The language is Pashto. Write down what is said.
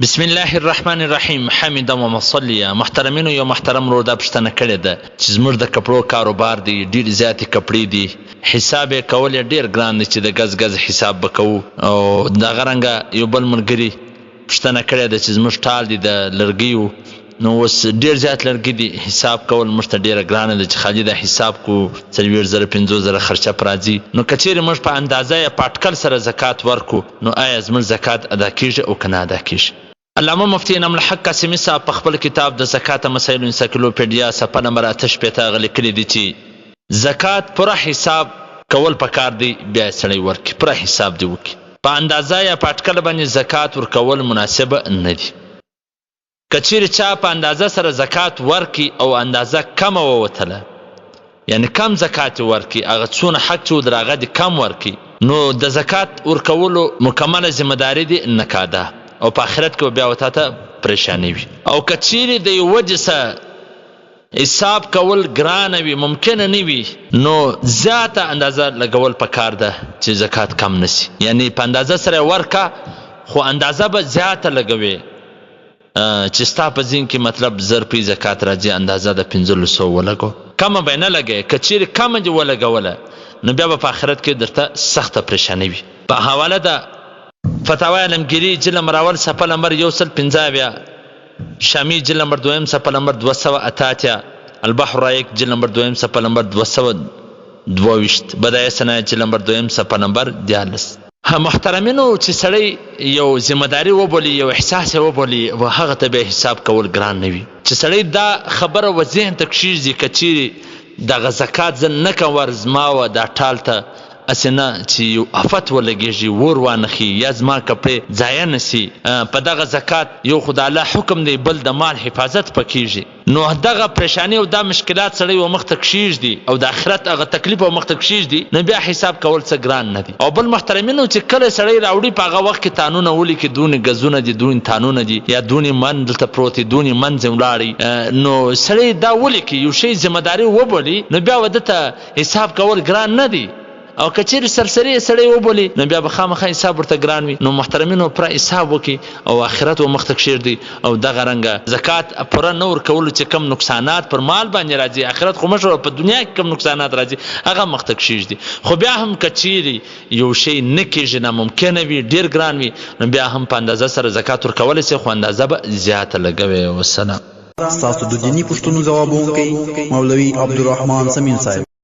بسم الله الرحمن الرحیم. حمد و مصلیه. محترمینو، یو محترم رو دا پښتنه کړې ده چې زموږ د کپړو کاروبار دی، ډېر زیاتې کپړې دي، حساب یې کول یې ډېر ګران دی چې د ګز ګز حساب به کوو. او دغه رنګه یو بل ملګري پښتنه کړې ده چې زموږ ټال دی د لرګیو، نو اوس ډېر زیات لرګي دي، حساب کول موږ ته ډېره ګرانه ده چې خالي د حساب کو 40,000 50,000 خرچه پر راځي. نو که چېرې موږ په اندازه یا په اټکل سره زکات ورکو، نو آیا زموږ زکات ادا کېږي او که نه ادا کېږي؟ علامه مفتي انعام الحق قاسمي صاحب په خپل کتاب د زکات مسایلو انسایکلوپیډیا صفحه نمبر 88 هغه لیکلي دي چې زکات پوره حساب کول پکار دی، بیا سړی ورکړي پوره حساب دی وکړي. په اندازه یا په اټکل باندې زکات ورکول مناسبه نه دي. که چیرې چا په اندازه سره زکات ورکړي او اندازه کمه ووتله، یعنی کم زکات ورکړي، هغه څونه حق چې ودر هغه دې کم ورکړي، نو د زکات ورکولو مکمله ذمهداري دي نکاده، او په آخرت کې بیا وتا ته پریشانی وي. او که چیرې د یو وجې سره حساب کول ګرانه وي، ممکنه نه وي، نو زیاته اندازه لګول پکار ده چې زکات کم نسی. یعنی په اندازه سره ورکه، خو اندازه به زیاته لګوي چې ستا په ذهن کې مطلب 1000 زکات راځي، اندازه د 1500 ولګو، کمه به نه لګوي. که چیرې کمه دې ولګوله، نو بیا به په آخرت کې درته سخته پریشانی وي. په حواله ده فتاوی علمگیری جلد نمبر اول صفحه نمبر 150، شامی جلد نمبر 2 صفحه نمبر 288، البحر رایق جلد نمبر 2 صفحه نمبر 222، بدایع صنایع جلد نمبر 2 صفحه نمبر 43. محترمینو، چې سړی یو ذمہداري وبولي، یو احساس وبولي، و هغه ته به حساب کول ګران نه وي. چې سړی دا خبره و ذهن ته کښیږدي که چیرې دغه زکات زه نه کوم ورزما و دا ټال ته اسې نه چې یو افت ولګېږي، ور وانخي، یا زما کپړې ضایع نسي. په دغه زکات یو خو د الله حکم دی، بل د مال حفاظت پکېږي. نو دغه پریشانی او دا مشکلات سړی و مخ ته کښیږدي، او د آخرت هغه تکلیف و مخ ته کښیږدي، نو بیا حساب کول څه ګران نه دي. او بل محترمینو، چې کله سړی راوړي په هغه وخت کې تانونه ولیکي، دونې ګزونه دي، دونې تانونه دي، یا دونې من دلته پروت دي، دونې منځ ولاړی، نو سړی دا ولیکي، یو شی ذمہداري وبولي، نو بیا و دته حساب کول ګران نه دي. او که چیرې سرسري سړی وبولي، نو بیا به خامخا حساب ورته ګران وي. نو محترمینو، پوره حساب وکړي او آخرت و مخ ته کښېږدي. او دغه رنګه زکات پوره نه ورکولو چې کم نقصانات پر مال باندې راځي، آخرت خو مشوره په دنیا کې کم نقصانات راځي، هغه مخ ته کښېږدي. خو بیا هم که چیرې یو شی نه کېږي، ناممکنه وي، ډېر ګران وي، نو بیا هم په اندازه سره زکات ورکولی سي، خو اندازه به زیاته لګوي. والسلام. ستاسو د دیني پوښتنو ځواب ورکوي مولوي عبدالرحمن سمین صاحب.